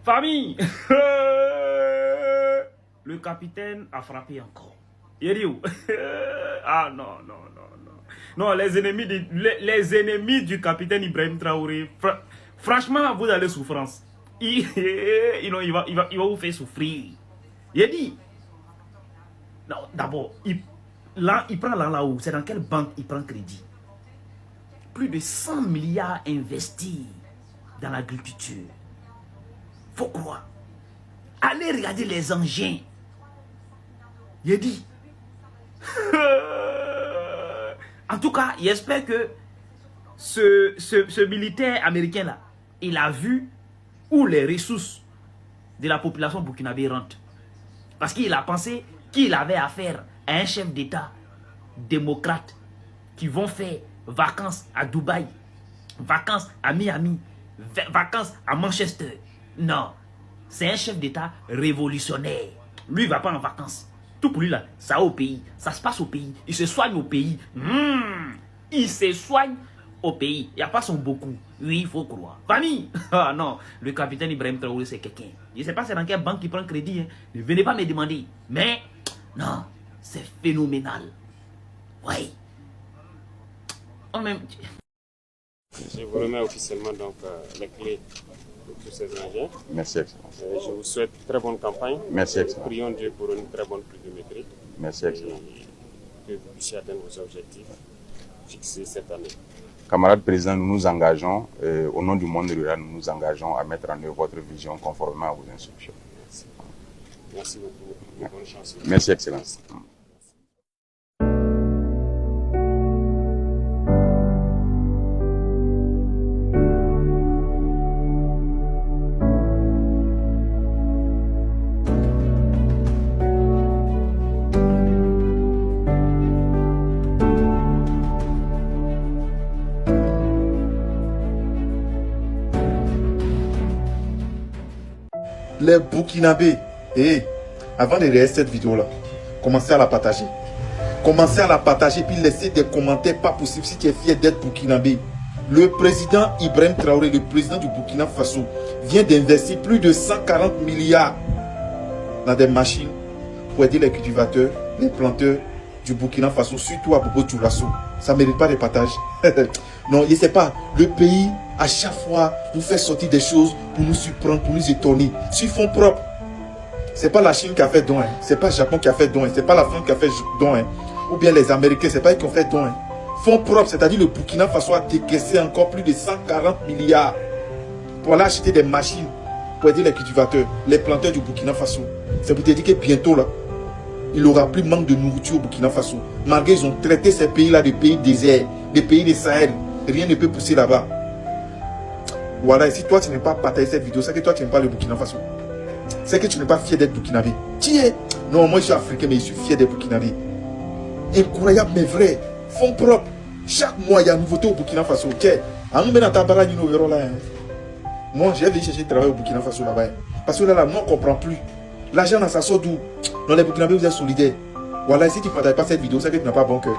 Famille. Le capitaine a frappé encore. Il dit où? Ah non, non, non, non. Non, les ennemis du capitaine Ibrahim Traoré, franchement, vous allez souffrance. Il va vous faire souffrir. Il dit, non, d'abord, il prend là-haut. C'est dans quelle banque il prend crédit? Plus de 100 milliards investis dans l'agriculture. Faut croire. Allez regarder les engins. Il dit. En tout cas, j'espère que ce militaire américain-là, il a vu où les ressources de la population burkinabé rentrent. Parce qu'il a pensé qu'il avait affaire à un chef d'État démocrate qui vont faire vacances à Dubaï, vacances à Miami, vacances à Manchester. Non, c'est un chef d'État révolutionnaire. Lui, il ne va pas en vacances. Tout pour lui, là, ça au pays. Ça se passe au pays. Il se soigne au pays. Il se soigne au pays. Il n'y a pas son beaucoup. Oui, il faut croire. Famille. Ah non, le capitaine Ibrahim Traoré, c'est quelqu'un. Je ne sais pas c'est dans quelle banque il prend crédit. Hein. Ne venez pas me demander. Mais, non, c'est phénoménal. Oui. En même... Je vous remets officiellement donc les clés de tous ces engins. Merci, Excellence. Je vous souhaite très bonne campagne. Merci, Excellence. Prions Dieu pour une très bonne pluviométrie. Merci, Excellence. Que vous puissiez atteindre vos objectifs fixés cette année. Camarade président, nous nous engageons, au nom du monde rural, nous nous engageons à mettre en œuvre votre vision conformément à vos instructions. Merci. Merci beaucoup. Bonne chance. Merci, Excellence. Les Burkinabés, avant de regarder cette vidéo-là, commencez à la partager. Commencez à la partager puis laissez des commentaires pas possibles si tu es fier d'être Burkinabé. Le président Ibrahim Traoré, le président du Burkina Faso, vient d'investir plus de 140 milliards dans des machines pour aider les cultivateurs, les planteurs du Burkina Faso, surtout à Bobo Dioulasso. Ça ne mérite pas de partage. Non, je ne sais pas. Le pays, à chaque fois, vous fait sortir des choses pour nous surprendre, pour nous étonner. Sur fond propre. Ce n'est pas la Chine qui a fait don. Hein. Ce n'est pas le Japon qui a fait don. Hein. Ce n'est pas la France qui a fait don. Hein. Ou bien les Américains, ce n'est pas eux qui ont fait don. Hein. Fonds propre, c'est-à-dire le Burkina Faso a décaissé encore plus de 140 milliards pour aller acheter des machines pour aider les cultivateurs, les planteurs du Burkina Faso. C'est pour te dire que bientôt, là, il n'y aura plus manque de nourriture au Burkina Faso. Malgré qu'ils ont traité ces pays-là de pays déserts, des pays des Sahel. Rien ne peut pousser là-bas. Voilà, et si toi tu n'es pas partagé cette vidéo, c'est que toi tu n'aimes pas le Burkina Faso. C'est que tu n'es pas fier d'être Burkinabé. Tu es. Non, moi je suis africain, mais je suis fier d'être Burkinabé. Incroyable, mais vrai. Fonds propres. Chaque mois, il y a une nouveauté au Burkina Faso. Tiens, moi, j'ai venu chercher du travail au Burkina Faso là-bas. Parce que là, moi, on ne comprend plus. L'argent, ça sort d'où? Non, les Burkinabés, vous êtes solidaires. Voilà, si tu ne partages pas cette vidéo, c'est que tu n'as pas bon cœur.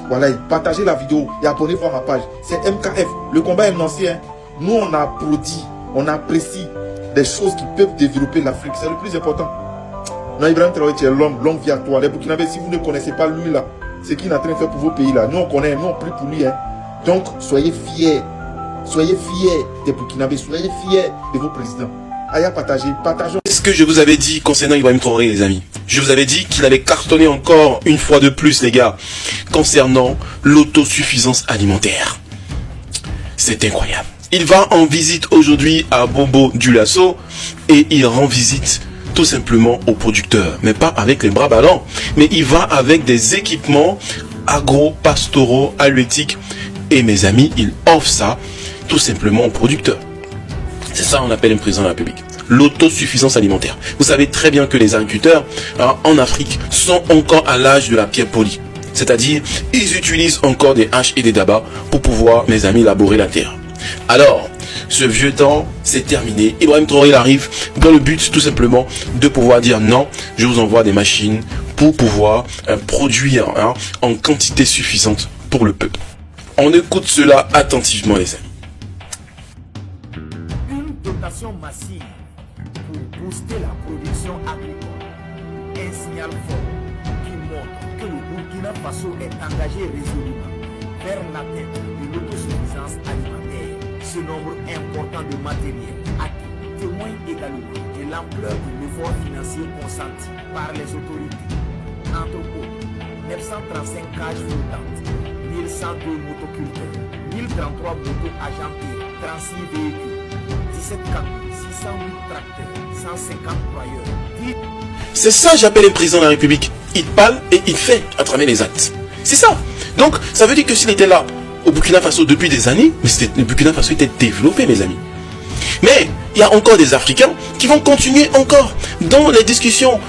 Voilà, partagez la vidéo et abonnez-vous à ma page. C'est MKF. Le combat est ancien. Nous, on applaudit, on apprécie des choses qui peuvent développer l'Afrique. C'est le plus important. Non, Ibrahim Traoré, tu es l'homme, longue vie à toi. Les Burkinabés, si vous ne connaissez pas lui là, ce qu'il est en train de faire pour vos pays là, nous on connaît, nous on prie pour lui. Hein. Donc, soyez fiers. Soyez fiers des Burkinabés, soyez fiers de vos présidents. Allez, partageons. Qu'est-ce que je vous avais dit concernant Ibrahim Traoré, les amis? Je vous avais dit qu'il allait cartonner encore une fois de plus, les gars, concernant l'autosuffisance alimentaire. C'est incroyable. Il va en visite aujourd'hui à Bobo Dioulasso et il rend visite tout simplement aux producteurs, mais pas avec les bras ballants, mais il va avec des équipements agro-pastoraux, halieutiques, et mes amis, il offre ça tout simplement aux producteurs. C'est ça qu'on appelle un président de la République. L'autosuffisance alimentaire. Vous savez très bien que les agriculteurs en Afrique sont encore à l'âge de la pierre polie. C'est-à-dire, ils utilisent encore des haches et des dabas pour pouvoir, mes amis, labourer la terre. Alors, ce vieux temps, c'est terminé. Ibrahim Traoré il arrive dans le but tout simplement de pouvoir dire non, je vous envoie des machines pour pouvoir produire en quantité suffisante pour le peuple. On écoute cela attentivement, les amis. Une dotation massive pour booster la production agricole. Un signal fort qui montre que le Burkina Faso est engagé résolument vers l'atteinte de l'autosuffisance alimentaire. Ce nombre important de matériel acquis témoigne également de l'ampleur de l'effort financier consenti par les autorités. Entre autres, 935 cages flottantes, 1102 motoculteurs, 1033 motos agentés, 36 véhicules, 17 camions, 608 tracteurs, 150 broyeurs. C'est ça j'appelle un président de la République. Il parle et il fait à travers les actes. C'est ça. Donc, ça veut dire que s'il était là au Burkina Faso depuis des années, mais le Burkina Faso était développé, mes amis. Mais il y a encore des Africains qui vont continuer encore dans les discussions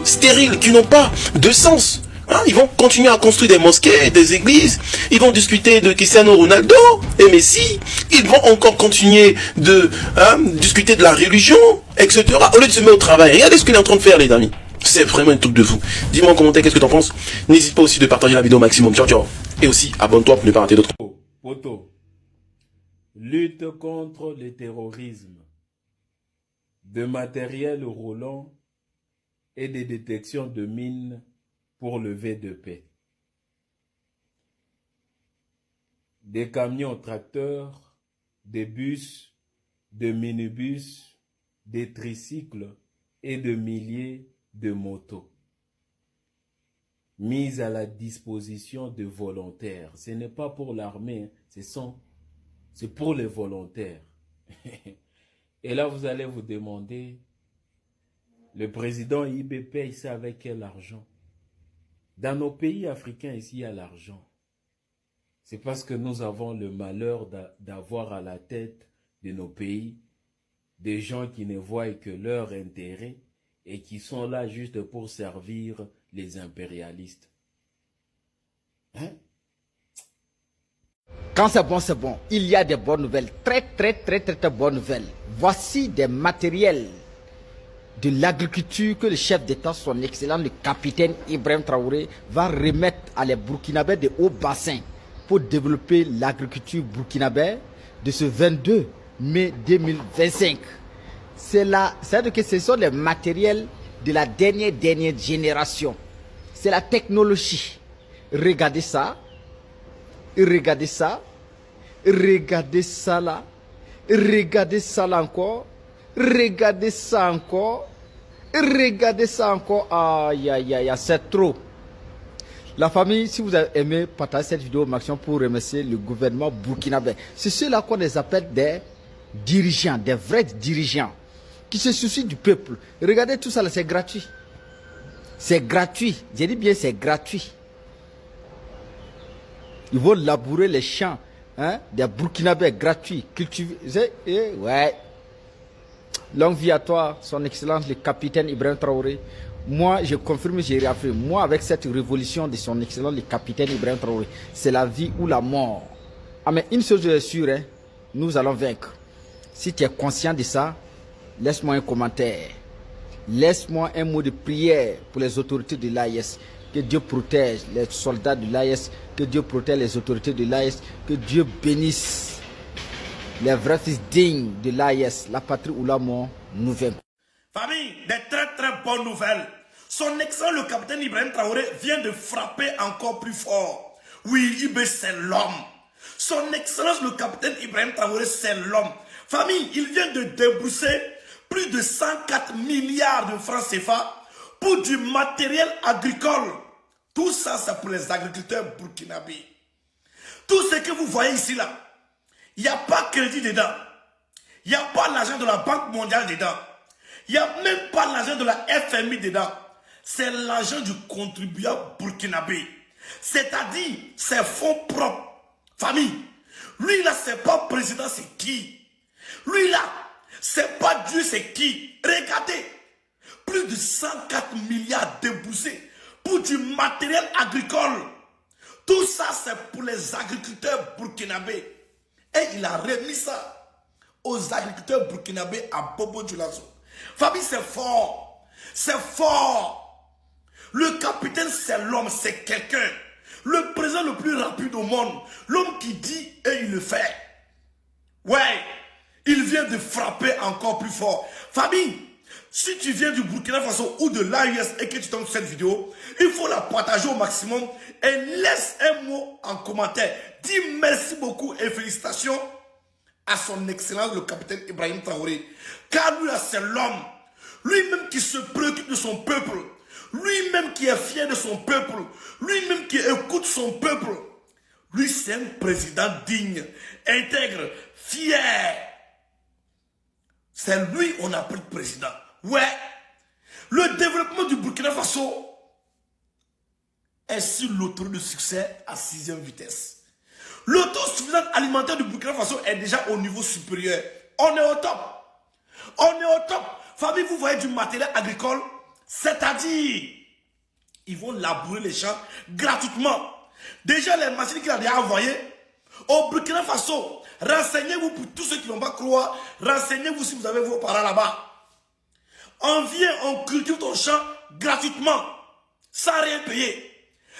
stériles qui n'ont pas de sens. Ils vont continuer à construire des mosquées, des églises. Ils vont discuter de Cristiano Ronaldo et Messi. Ils vont encore continuer de discuter de la religion, etc. Au lieu de se mettre au travail. Regardez ce qu'il est en train de faire, les amis. C'est vraiment un truc de fou. Dis-moi en commentaire qu'est-ce que tu en penses. N'hésite pas aussi de partager la vidéo au maximum. Ciao, ciao. Et aussi, abonne-toi pour ne pas rater d'autres. Poto. Lutte contre le terrorisme. De matériel roulant et de détection de mines pour le V2P. Des camions tracteurs, des bus, des minibus, des tricycles et de milliers de motos mises à la disposition de volontaires. Ce n'est pas pour l'armée, c'est pour les volontaires. Et là, vous allez vous demander, le président IB paye ça avec quel argent? Dans nos pays africains, ici, il y a l'argent. C'est parce que nous avons le malheur d'avoir à la tête de nos pays des gens qui ne voient que leur intérêt et qui sont là juste pour servir les impérialistes. Hein? Quand c'est bon, il y a des bonnes nouvelles, très bonnes nouvelles. Voici des matériels de l'agriculture que le chef d'État, son excellent, le capitaine Ibrahim Traoré, va remettre à les Burkinabés de haut bassin pour développer l'agriculture burkinabé de ce 22 mai 2025. C'est-à-dire que ce sont les matériels de la dernière génération. C'est la technologie. Regardez ça. Regardez ça. Regardez ça là. Regardez ça là encore. Regardez ça encore. Regardez ça encore. Aïe, aïe, aïe, c'est trop. La famille, si vous avez aimé, partagez cette vidéo au maximum pour remercier le gouvernement burkinabé. C'est ceux-là qu'on les appelle des dirigeants, des vrais dirigeants, qui se soucient du peuple. Regardez tout ça là, c'est gratuit. C'est gratuit. J'ai dit bien, c'est gratuit. Ils vont labourer les champs des Burkinabés gratuits. Cultiver. Ouais. Longue vie à toi, son excellence, le capitaine Ibrahim Traoré. Moi, je confirme, j'ai réaffirmé. Moi, avec cette révolution de son excellence, le capitaine Ibrahim Traoré, c'est la vie ou la mort. Ah, mais une chose est sûre, nous allons vaincre. Si tu es conscient de ça, laisse-moi un commentaire. Laisse-moi un mot de prière pour les autorités de l'AES. Que Dieu protège les soldats de l'AES. Que Dieu protège les autorités de l'AES. Que Dieu bénisse les vrais fils dignes de l'AES. La patrie ou la mort, nous vaincrons. Famille, des très bonnes nouvelles. Son excellent le capitaine Ibrahim Traoré vient de frapper encore plus fort. Oui, Ibé c'est l'homme. Son excellence le capitaine Ibrahim Traoré c'est l'homme. Famille, il vient de débourser plus de 104 milliards de francs CFA pour du matériel agricole. Tout ça, c'est pour les agriculteurs burkinabés. Tout ce que vous voyez ici là, il n'y a pas crédit dedans. Il n'y a pas l'argent de la Banque mondiale dedans. Il n'y a même pas l'argent de la FMI dedans. C'est l'argent du contribuable burkinabé. C'est-à-dire, ses fonds propres. Famille, lui là, c'est pas président, c'est qui? Lui là, c'est pas Dieu, c'est qui? Regardez, plus de 104 milliards déboursés pour du matériel agricole. Tout ça, c'est pour les agriculteurs burkinabés. Et il a remis ça aux agriculteurs burkinabés à Bobo Dioulasso. Famille, c'est fort. C'est fort. Le capitaine, c'est l'homme, c'est quelqu'un. Le président le plus rapide au monde. L'homme qui dit et il le fait. Ouais. Il vient de frapper encore plus fort. Famille, si tu viens du Burkina Faso ou de l'AUS et que tu tombes sur cette vidéo, il faut la partager au maximum et laisse un mot en commentaire. Dis merci beaucoup et félicitations à son excellence le capitaine Ibrahim Traoré. Car lui là c'est l'homme, lui-même qui se préoccupe de son peuple, lui-même qui est fier de son peuple, lui-même qui écoute son peuple. Lui c'est un président digne, intègre, fier. C'est lui on appelle président. Ouais, le développement du Burkina Faso est sur l'autoroute de succès à 6e vitesse. L'autosuffisance alimentaire du Burkina Faso est déjà au niveau supérieur. On est au top. On est au top. Famille, vous voyez du matériel agricole, c'est-à-dire, ils vont labourer les champs gratuitement. Déjà, les machines qu'il a déjà envoyées au Burkina Faso, renseignez-vous pour tous ceux qui ne vont pas croire, renseignez-vous si vous avez vos parents là-bas. On vient, on cultive ton champ gratuitement, sans rien payer.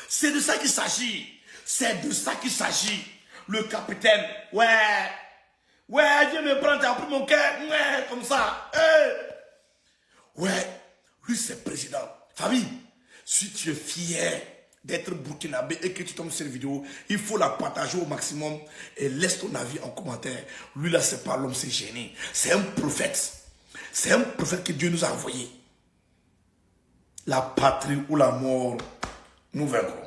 C'est de ça qu'il s'agit. C'est de ça qu'il s'agit. Le capitaine, ouais, viens me prendre, t'as pris mon cœur, ouais, comme ça. Ouais, lui c'est président. Famille, si tu es fier d'être burkinabé et que tu tombes sur cette vidéo, il faut la partager au maximum et laisse ton avis en commentaire. Lui là, c'est pas l'homme, c'est génie. C'est un prophète. C'est un prophète que Dieu nous a envoyé. La patrie ou la mort, nous vaincrons.